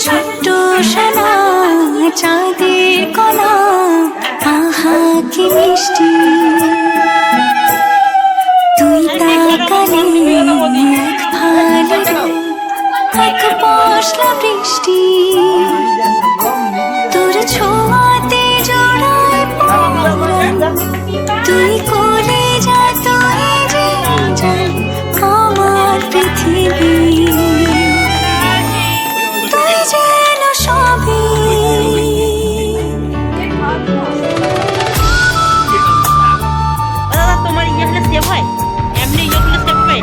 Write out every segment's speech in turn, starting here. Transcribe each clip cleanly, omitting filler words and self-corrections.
ছোট্ট সোনা চাঁদের কণা, আহা কি মিষ্টি, তুই তাকালে এক ভালো এক পশলা বৃষ্টি, তোর ছোঁয়াতে জড়ায় পরাণ, তুই কোলে যা তুই যে জান আমার পৃথিবী, তুই যেন সবই। তোমার ইয়ে হলে সেভ হয়, এমনি ইয়ে হলে সেভ হয়।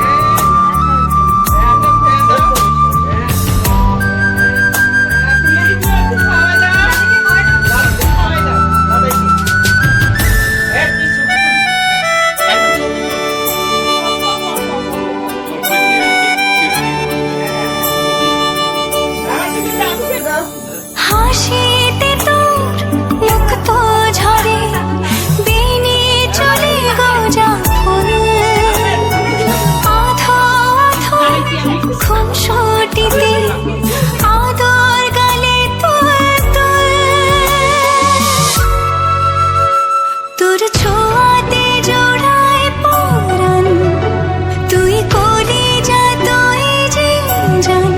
হাসিতে তোর মুক্ত ঝরে বেনি চলে গোজা ফুল, আধো আধো খুনসুটিতে আদর গালে তুল তুল, তোর ছোঁয়াতে জোড়ায় পরাণ, তুই কোলে যা তুই যে জান